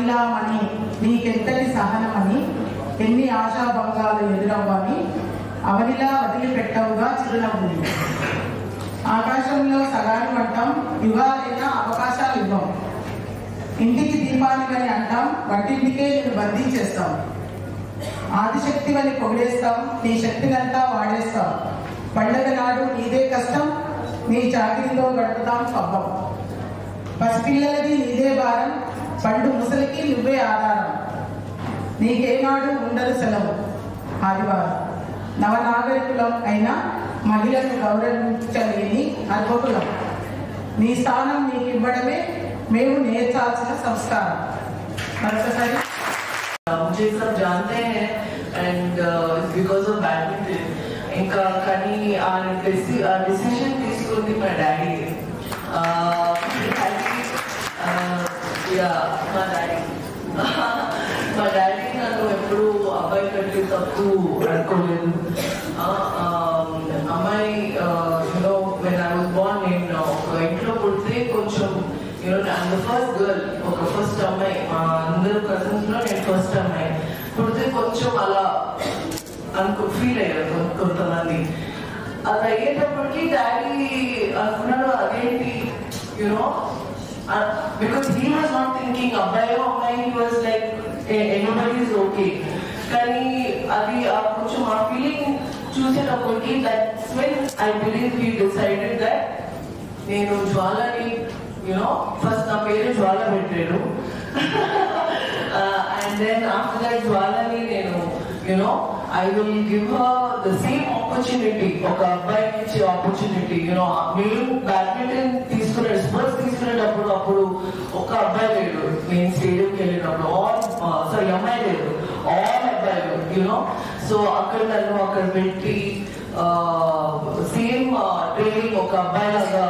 అవనిలామని నీకెంతటి సహనమని ఎన్ని ఆశాభంగాలు ఎదురవ్వని అవనిలా వదిలిపెట్టవుగా చిరునవ్వుని. ఆకాశంలో సగాని పడ్డాం, యుగాలైనా అవకాశాలు ఇవ్వం. ఇంటికి దీపానివని అంటాం, వంటింటికే నేను బంధించేస్తాం. ఆదిశక్తివని పొగిడేస్తాం, నీ శక్తినంతా వాడేస్తాం. పండగ నాడు నీదే కష్టం, నీ చాకిరితో గడుపుతాం పబ్బం. పసిపిల్లలది నీదే భారం, పండు ముసలికి నువ్వే ఆధారం. నీకేనాడు ఉండదు సెలవు ఆదివారం. నవనాగరికులం అయినా మహిళను గౌరవించలేని అద్భుతులం. నీ స్థానం నీకు ఇవ్వడమే మేము నేర్చాల్సిన సంస్కారం. మరొకసారి मुझे सब जानते हैं एंड बिकॉज ऑफ बैडमिंटन ఇంకా కానీ ఆ డిసిషన్ తీసుకుంది మా డాడీ. మా డాడీ నన్ను ఎప్పుడు అబ్బాయి కంటే తప్పు అనుకోలేదు. అమ్మాయి when I was born నేను ఒక ఇంట్లో పుడితే కొంచెం I'm the first girl, ఒక ఫస్ట్ అమ్మాయి. అందరూ కజిన్స్ లో నేను ఫస్ట్ అమ్మాయి. పుడితే కొంచెం అలా ఫీల్ అయ్యారు కొంతమంది. అది అయ్యేటప్పటికి డాడీ అనుకున్నాడు అదేంటి because he was not thinking అబ్బాయో అమ్మాయి, he was like anybody is okay. కానీ అది కొంచెం ఆ ఫీలింగ్ చూసేటప్పటికి that's when I believe he decided that నేను జ్వాలని ఫస్ట్ నా పేరు జ్వాల పెట్టాడు. అండ్ దెన్ ఆఫ్టర్ దట్ జ్వాలని నేను I will give her the same opportunity, ఒక అబ్బాయికి ఇచ్చే ఆపర్చునిటీ. నేను బ్యాడ్మింటన్ తీసుకునే స్పోర్ట్స్ తీసుకునేటప్పుడు అప్పుడు ఒక అబ్బాయి లేడు. నేను స్టేడియంకి వెళ్ళినప్పుడు అమ్మాయి లేదు, ఆల్ అబ్బాయిలు. సో అక్కడ నన్ను అక్కడ పెట్టి సేమ్ ట్రైనింగ్ ఒక అబ్బాయి లాగా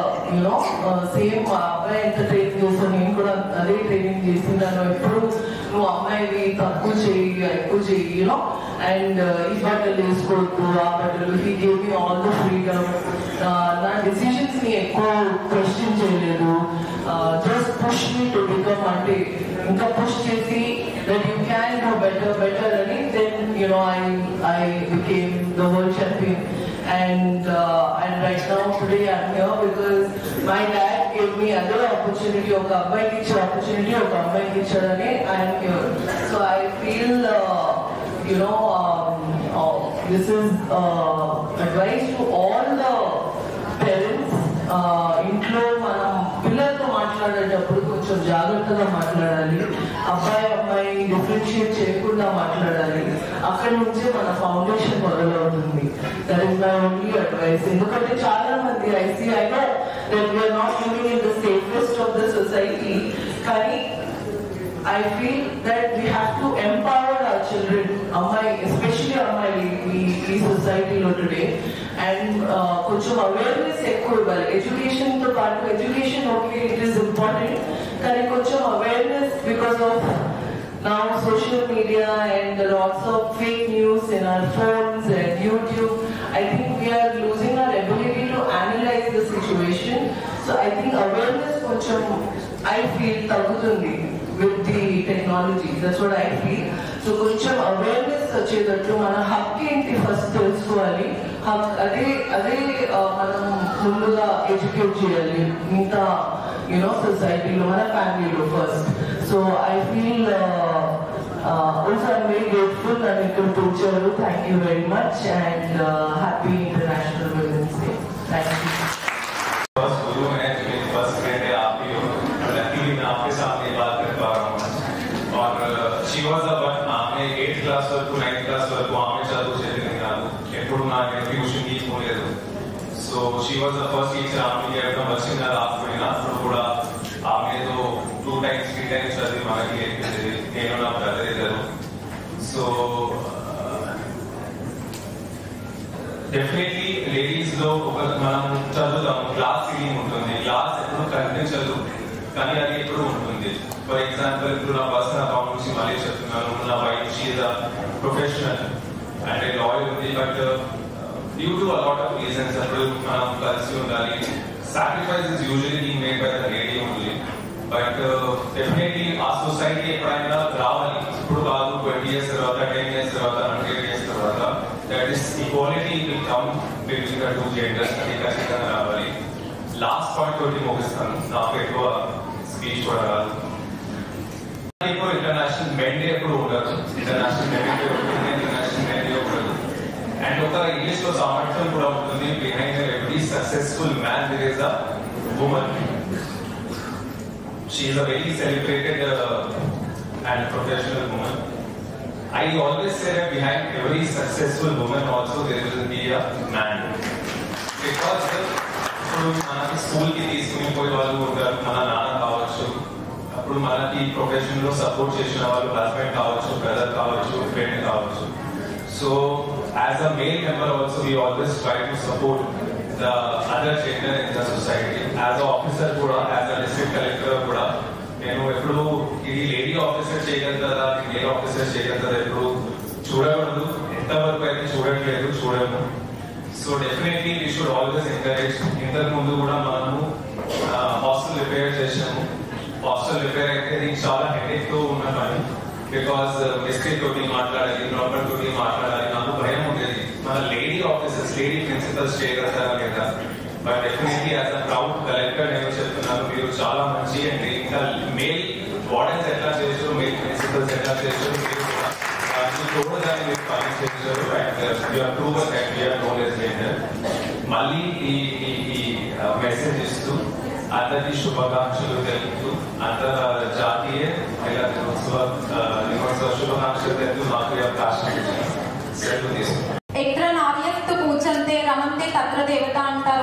సేమ్ అబ్బాయి ఎంత ట్రైనింగ్ చేస్తాను నేను కూడా అదే ట్రైనింగ్ చేస్తున్నాను. ఎప్పుడు నువ్వు అమ్మాయివి తక్కువ చేయి ఎక్కువ చేయి అండ్ ఈ బట్టలు వేసుకోవద్దు ఆ బట్టలు. He gave me all the freedom. నా డెసిషన్స్ ని ఎక్కువ క్వశ్చన్ చేయలేదు. Just push me to become, అంటే ఇంకా పుష్ చేసి that you can do better అని. Then I became the world champion. And right now today I'm here because my dad gave me other opportunity, oka abbai ki opportunity, oka ambai ki chadane. I am here, so I feel this is advice to all the parents. ఇంట్లో మనం పిల్లలతో మాట్లాడేటప్పుడు కొంచెం జాగ్రత్తగా మాట్లాడాలి. అబ్బాయి అమ్మాయి differentiate చేయకుండా మాట్లాడాలి. అక్కడి నుంచే మన ఫౌండేషన్ మొదలవుతుంది. That is my only advice. ఎందుకంటే చాలా మంది I know that we are not living in the safest of the society, కానీ I feel that we have to empower our children, అమ్మాయి especially అమ్మాయిలు ఈ సొసైటీలో టుడే. అండ్ కొంచెం అవేర్నెస్ ఎక్కువ ఇవ్వాలి. ఎడ్యుకేషన్ తో పాటు education okay it is important, కానీ కొంచెం awareness because of now social media and lots of fake news in our phones and YouTube. I think we are losing our ability to analyze the situation. So I think awareness కొంచెం I feel తగ్గుతుంది with the technology. That's what I feel. So కొంచెం awareness వచ్చేటట్టు మన హక్కు ఏంటి first తెలుసుకోవాలి. అదే మనం ముందుగా ఎడ్యుకేట్ చేయాలి మిగతా సొసైటీలో, మన ఫ్యామిలీలో first. So I feel also I'm very grateful that you could picture. Thank you very much and happy International Women's Day. Thank you. First guru है, मेरी first friend है आप ही हो. लकीली मैं आपके सामने बात कर पा रहा हूँ. और she was a one आमे 8th class वరకు 9th class वరకు ఆమె చదువు చేసింది నాకు. ఎప్పుడు నాకు ట్యూషన్ తీసుకోలేదు. So she was the first teacher ఆమెకి ఎక్కడ వచ్చిన రాకపోయినా అప్పుడు కూడా ఆమెతో 2 times 3 times చదివి మనకి నేర్పించేది. నేను నా బ్రదర్ ఇద్దరు. సో డెఫినెట్లీ లేడీస్ లో మనం చదువుతాం, క్లాస్ ఫీలింగ్ ఉంటుంది. క్లాస్ ఎప్పుడు కనిపించదు కానీ అది ఎప్పుడు ఉంటుంది. ఫర్ ఎగ్జాంపుల్ ఇప్పుడు నా పర్సనల్ అకౌంట్ నుంచి మళ్ళీ చెప్తున్నాను. నా wife she is a professional and lawyer ఉంది. But due to a lot of reasons అప్పుడు మనం కలిసి ఉండాలి. Sacrifice is usually being made by the lady only. But definitely ఆ సొసైటీ ఎప్పుడైనా రావాలి, ఇప్పుడు కాదు 20 years తర్వాత, 10 years తర్వాత, 100 years తర్వాత, that is equality will come between the two genders. అది ఖచ్చితంగా రావాలి. లాస్ట్ పాయింట్ తోటి ముగిస్తాను, నాకు ఎక్కువ స్పీచ్ కూడా రాదు. ఇప్పుడు ఇంటర్నేషనల్ మెన్ డే ఎప్పుడు ఉండదు, ఇంటర్నేషనల్ మెన్ డే ఉంటుంది, ఇంటర్నేషనల్ మెన్ డే ఉండదు. అండ్ ఒక ఇంగ్లీష్ లో సామర్థ్యం కూడా ఉంటుంది, behind every successful man there is a woman. She is a very celebrated and professional woman. I always say that behind every successful woman also there will be a man. Because ఇప్పుడు మనకి school కి తీసుకుని పోయే వాళ్ళు ఉంటారు, మన నాన్న కావచ్చు, అప్పుడు మనకి ప్రొఫెషన్ లో సపోర్ట్ చేసిన వాళ్ళు హస్బెండ్ కావచ్చు, బ్రదర్ కావచ్చు, ఫ్రెండ్ కావచ్చు. So as a male member also we always try to support the other gender in the society. As a officer కూడా, as a district collector కూడా నేను ఎప్పుడు ఇది లేడీ ఆఫీసర్ చేయగలుగుతారా, మేల్ ఆఫీసర్ చేయగలుగుతారా ఎప్పుడు చూడకూడదు, ఎంతవరకు అయితే చూడట్లేదు, చూడము. So definitely we should always encourage. ఇంతకు ముందు కూడా మనము హాస్టల్ రిపేర్ చేసాము. హాస్టల్ రిపేర్ అయితే ఇది చాలా హెడేక్ తో ఉన్న పని. బికాస్ మిస్టేక్ తోటి మాట్లాడాలి, ప్రాబ్లం తోటి మాట్లాడాలి, నాకు భయం ఉండేది. మన లేడీ ఆఫీసర్స్, లేడీ ప్రిన్సిపల్స్ చేయగలుగుతారా లేదా. But definitely as a proud collector నేను చెప్తున్నాను, మీరు చాలా మంచి. అండ్ ఇంకా మేల్ వార్డెన్స్ ఎట్లా చేశారు, మేల్ ప్రిన్సిపల్స్ ఎట్లా చేశారు, మీరు చూడదాన్ని మీరు పని చేశారు. And you're proven that you're known as gender. మళ్ళీ ఈ మెసేజ్ ఇస్తూ అందరికీ శుభాకాంక్షలు తెలుపుతూ, అంతర్జాతీయ మహిళా దినోత్సవ శుభాకాంక్షలు తెలుపుతూ నాకు ఈ అవకాశం ఇచ్చిన సెలవు తీసుకుంటాను. ఎత్ర నార్యస్తు పూజంతే రమంతే తత్ర దేవత అంటారు.